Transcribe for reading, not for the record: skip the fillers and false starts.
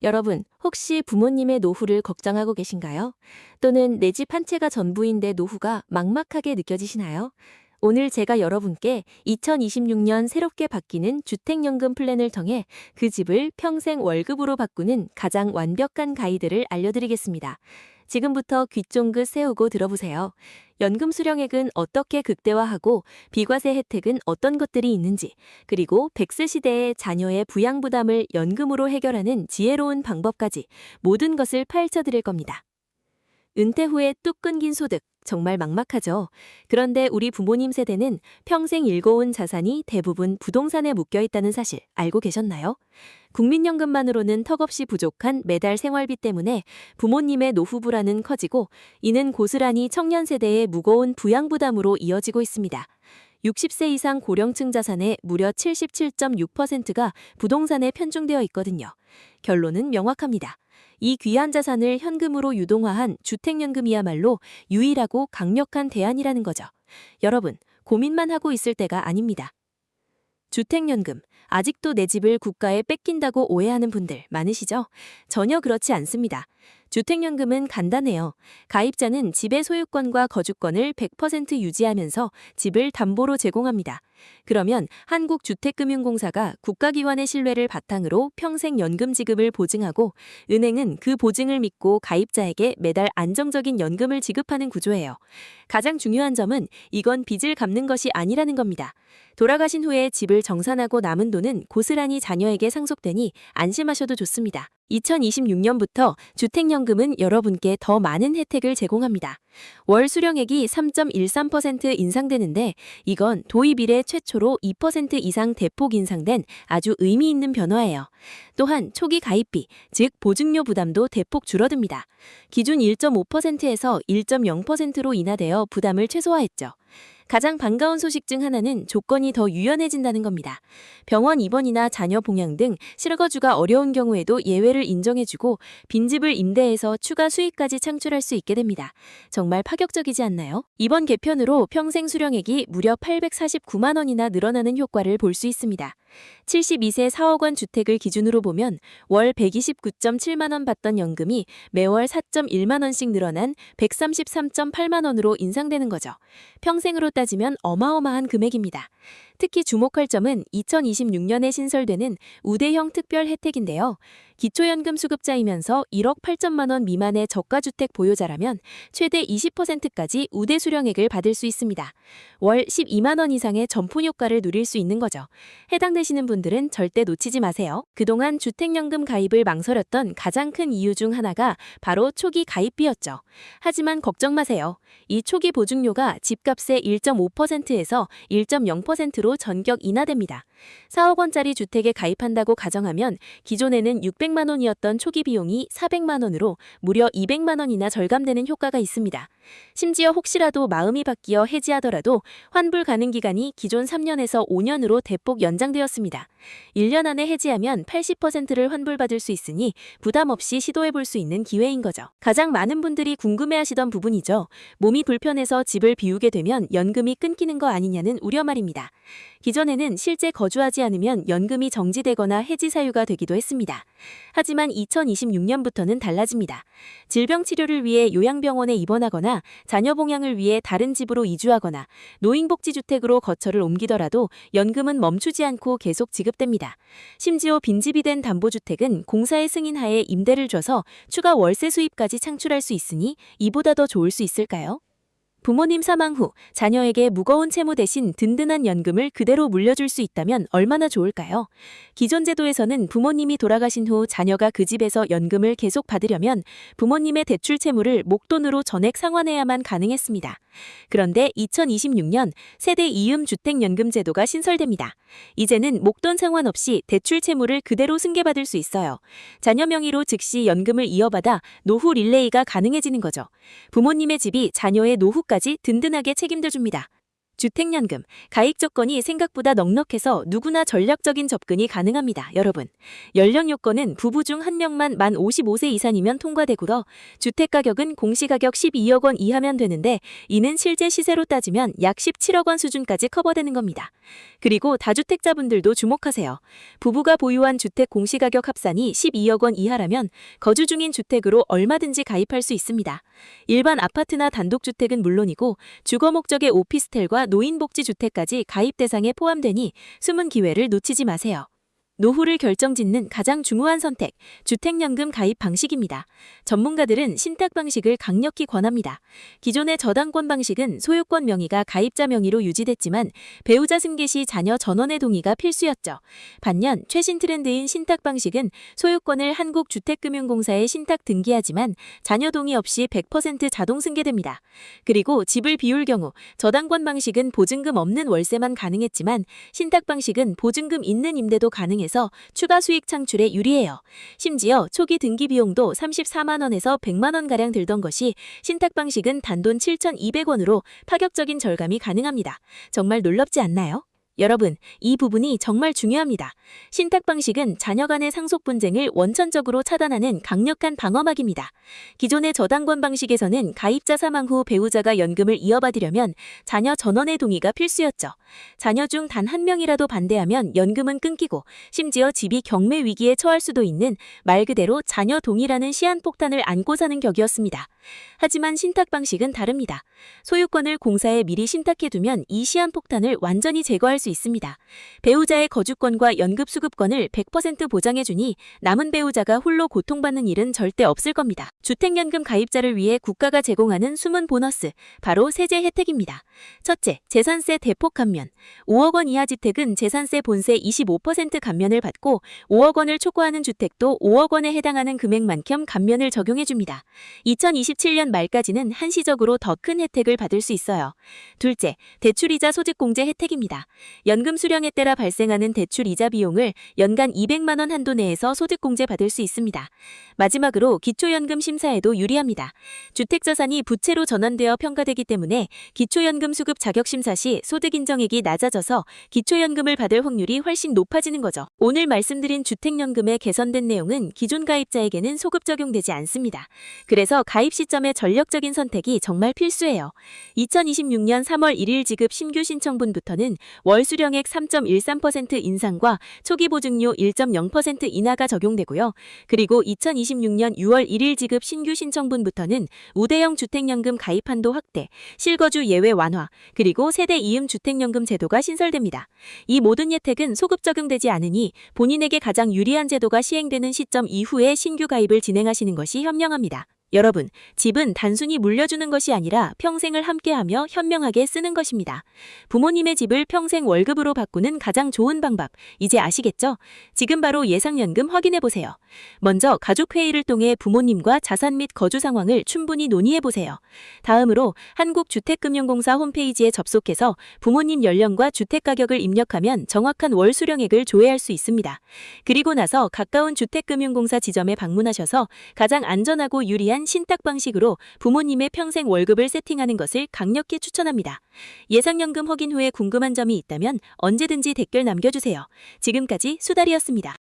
여러분, 혹시 부모님의 노후를 걱정하고 계신가요? 또는 내 집 한 채가 전부인데 노후가 막막하게 느껴지시나요? 오늘 제가 여러분께 2026년 새롭게 바뀌는 주택연금 플랜을 통해 그 집을 평생 월급으로 바꾸는 가장 완벽한 가이드를 알려드리겠습니다. 지금부터 귀 쫑긋 세우고 들어보세요. 연금 수령액은 어떻게 극대화하고 비과세 혜택은 어떤 것들이 있는지, 그리고 100세 시대의 자녀의 부양 부담을 연금으로 해결하는 지혜로운 방법까지 모든 것을 파헤쳐 드릴 겁니다. 은퇴 후에 뚝 끊긴 소득, 정말 막막하죠. 그런데 우리 부모님 세대는 평생 일궈온 자산이 대부분 부동산에 묶여 있다는 사실 알고 계셨나요? 국민연금만으로는 턱없이 부족한 매달 생활비 때문에 부모님의 노후 불안은 커지고, 이는 고스란히 청년 세대의 무거운 부양 부담으로 이어지고 있습니다. 60세 이상 고령층 자산의 무려 77.6%가 부동산에 편중되어 있거든요. 결론은 명확합니다. 이 귀한 자산을 현금으로 유동화한 주택연금이야말로 유일하고 강력한 대안이라는 거죠. 여러분, 고민만 하고 있을 때가 아닙니다. 주택연금, 아직도 내 집을 국가에 뺏긴다고 오해하는 분들 많으시죠? 전혀 그렇지 않습니다. 주택연금은 간단해요. 가입자는 집의 소유권과 거주권을 100% 유지하면서 집을 담보로 제공합니다. 그러면 한국주택금융공사가 국가기관의 신뢰를 바탕으로 평생 연금 지급을 보증하고, 은행은 그 보증을 믿고 가입자에게 매달 안정적인 연금을 지급하는 구조예요. 가장 중요한 점은 이건 빚을 갚는 것이 아니라는 겁니다. 돌아가신 후에 집을 정산하고 남은 돈은 고스란히 자녀에게 상속되니 안심하셔도 좋습니다. 2026년부터 주택연금은 여러분께 더 많은 혜택을 제공합니다. 월 수령액이 3.13% 인상되는데, 이건 도입 이래 최초로 2% 이상 대폭 인상된 아주 의미 있는 변화예요. 또한 초기 가입비, 즉 보증료 부담도 대폭 줄어듭니다. 기존 1.5%에서 1.0%로 인하되어 부담을 최소화했죠. 가장 반가운 소식 중 하나는 조건이 더 유연해진다는 겁니다. 병원 입원이나 자녀 봉양 등 실거주가 어려운 경우에도 예외를 인정해주고, 빈집을 임대해서 추가 수익까지 창출할 수 있게 됩니다. 정말 파격적이지 않나요? 이번 개편으로 평생 수령액이 무려 849만 원이나 늘어나는 효과를 볼 수 있습니다. 72세 4억 원 주택을 기준으로 보면 월 129.7만 원 받던 연금이 매월 4.1만 원씩 늘어난 133.8만 원으로 인상되는 거죠. 평생으로 따지면 어마어마한 금액입니다. 특히 주목할 점은 2026년에 신설되는 우대형 특별 혜택인데요. 기초연금 수급자이면서 1억 8천만 원 미만의 저가주택 보유자라면 최대 20%까지 우대 수령액을 받을 수 있습니다. 월 12만 원 이상의 점포 효과를 누릴 수 있는 거죠. 해당되시는 분들은 절대 놓치지 마세요. 그동안 주택연금 가입을 망설였던 가장 큰 이유 중 하나가 바로 초기 가입비였죠. 하지만 걱정 마세요. 이 초기 보증료가 집값의 1.5%에서 1.0%로 전격 인하됩니다. 4억 원짜리 주택에 가입한다고 가정하면 기존에는 600만 원이었던 초기 비용이 400만 원으로 무려 200만 원이나 절감되는 효과가 있습니다. 심지어 혹시라도 마음이 바뀌어 해지하더라도 환불 가능 기간이 기존 3년에서 5년으로 대폭 연장되었습니다. 1년 안에 해지하면 80%를 환불받을 수 있으니 부담 없이 시도해볼 수 있는 기회인 거죠. 가장 많은 분들이 궁금해하시던 부분이죠. 몸이 불편해서 집을 비우게 되면 연금이 끊기는 거 아니냐는 우려 말입니다. 기존에는 실제 거주하지 않으면 연금이 정지되거나 해지 사유가 되기도 했습니다. 하지만 2026년부터는 달라집니다. 질병 치료를 위해 요양병원에 입원하거나 자녀 봉양을 위해 다른 집으로 이주하거나 노인복지주택으로 거처를 옮기더라도 연금은 멈추지 않고 계속 지급됩니다. 심지어 빈집이 된 담보주택은 공사의 승인하에 임대를 줘서 추가 월세 수입까지 창출할 수 있으니 이보다 더 좋을 수 있을까요? 부모님 사망 후 자녀에게 무거운 채무 대신 든든한 연금을 그대로 물려줄 수 있다면 얼마나 좋을까요? 기존 제도에서는 부모님이 돌아가신 후 자녀가 그 집에서 연금을 계속 받으려면 부모님의 대출 채무를 목돈으로 전액 상환해야만 가능했습니다. 그런데 2026년 세대 이음 주택연금 제도가 신설됩니다. 이제는 목돈 상환 없이 대출 채무를 그대로 승계받을 수 있어요. 자녀 명의로 즉시 연금을 이어받아 노후 릴레이가 가능해지는 거죠. 부모님의 집이 자녀의 노후까지 든든하게 책임져 줍니다. 주택연금, 가입 조건이 생각보다 넉넉해서 누구나 전략적인 접근이 가능합니다. 여러분, 연령 요건은 부부 중 한 명만 만 55세 이상이면 통과되고요. 주택가격은 공시가격 12억 원 이하면 되는데 이는 실제 시세로 따지면 약 17억 원 수준까지 커버되는 겁니다. 그리고 다주택자분들도 주목하세요. 부부가 보유한 주택 공시가격 합산이 12억 원 이하라면 거주 중인 주택으로 얼마든지 가입할 수 있습니다. 일반 아파트나 단독주택은 물론이고 주거 목적의 오피스텔과 노인복지주택까지 가입 대상에 포함되니 숨은 기회를 놓치지 마세요. 노후를 결정짓는 가장 중요한 선택, 주택연금 가입 방식입니다. 전문가들은 신탁 방식을 강력히 권합니다. 기존의 저당권 방식은 소유권 명의가 가입자 명의로 유지됐지만 배우자 승계 시 자녀 전원의 동의가 필수였죠. 반면 최신 트렌드인 신탁 방식은 소유권을 한국주택금융공사에 신탁 등기하지만 자녀 동의 없이 100% 자동 승계됩니다. 그리고 집을 비울 경우 저당권 방식은 보증금 없는 월세만 가능했지만 신탁 방식은 보증금 있는 임대도 가능해서 추가 수익 창출에 유리해요. 심지어 초기 등기 비용도 34만 원에서 100만 원가량 들던 것이 신탁 방식은 단돈 7,200원으로 파격적인 절감이 가능합니다. 정말 놀랍지 않나요? 여러분, 이 부분이 정말 중요합니다. 신탁 방식은 자녀 간의 상속 분쟁을 원천적으로 차단하는 강력한 방어막입니다. 기존의 저당권 방식에서는 가입자 사망 후 배우자가 연금을 이어받으려면 자녀 전원의 동의가 필수였죠. 자녀 중 단 한 명이라도 반대하면 연금은 끊기고 심지어 집이 경매 위기에 처할 수도 있는 말 그대로 자녀 동의라는 시한폭탄을 안고 사는 격이었습니다. 하지만 신탁 방식은 다릅니다. 소유권을 공사에 미리 신탁해두면 이 시한폭탄을 완전히 제거할 수 있습니다. 배우자의 거주권과 연금수급권을 100% 보장해주니 남은 배우자가 홀로 고통받는 일은 절대 없을 겁니다. 주택연금 가입자를 위해 국가가 제공하는 숨은 보너스, 바로 세제 혜택입니다. 첫째, 재산세 대폭 감면. 5억 원 이하 주택은 재산세 본세 25% 감면을 받고 5억 원을 초과하는 주택도 5억 원에 해당하는 금액만큼 감면을 적용해줍니다. 2027년 말까지는 한시적으로 더 큰 혜택을 받을 수 있어요. 둘째, 대출이자 소득공제 혜택입니다. 연금 수령에 따라 발생하는 대출이자 비용을 연간 200만 원 한도 내에서 소득공제 받을 수 있습니다. 마지막으로 기초연금 심사에도 유리합니다. 주택자산이 부채로 전환되어 평가되기 때문에 기초연금 수급 자격심사 시 소득인정액이 낮아져서 기초연금을 받을 확률이 훨씬 높아지는 거죠. 오늘 말씀드린 주택연금의 개선된 내용은 기존 가입자에게는 소급 적용되지 않습니다. 그래서 가입 시점의 전략적인 선택이 정말 필수예요. 2026년 3월 1일 지급 신규 신청분부터는 월 수령액 3.13% 인상과 초기 보증료 1.0% 인하가 적용되고요. 그리고 2026년 6월 1일 지급 신규 신청분부터는 우대형 주택연금 가입 한도 확대, 실거주 예외 완화, 그리고 세대 이음 주택연금 제도가 신설됩니다. 이 모든 혜택은 소급 적용되지 않으니 본인에게 가장 유리한 제도가 시행되는 시점 이후에 신규 가입을 진행하시는 것이 현명합니다. 여러분, 집은 단순히 물려주는 것이 아니라 평생을 함께하며 현명하게 쓰는 것입니다. 부모님의 집을 평생 월급으로 바꾸는 가장 좋은 방법, 이제 아시겠죠? 지금 바로 예상연금 확인해보세요. 먼저 가족회의를 통해 부모님과 자산 및 거주 상황을 충분히 논의해보세요. 다음으로 한국주택금융공사 홈페이지에 접속해서 부모님 연령과 주택가격을 입력하면 정확한 월 수령액을 조회할 수 있습니다. 그리고 나서 가까운 주택금융공사 지점에 방문하셔서 가장 안전하고 유리한 신탁 방식으로 부모님의 평생 월급을 세팅하는 것을 강력히 추천합니다. 예상연금 확인 후에 궁금한 점이 있다면 언제든지 댓글 남겨주세요. 지금까지 수달이었습니다.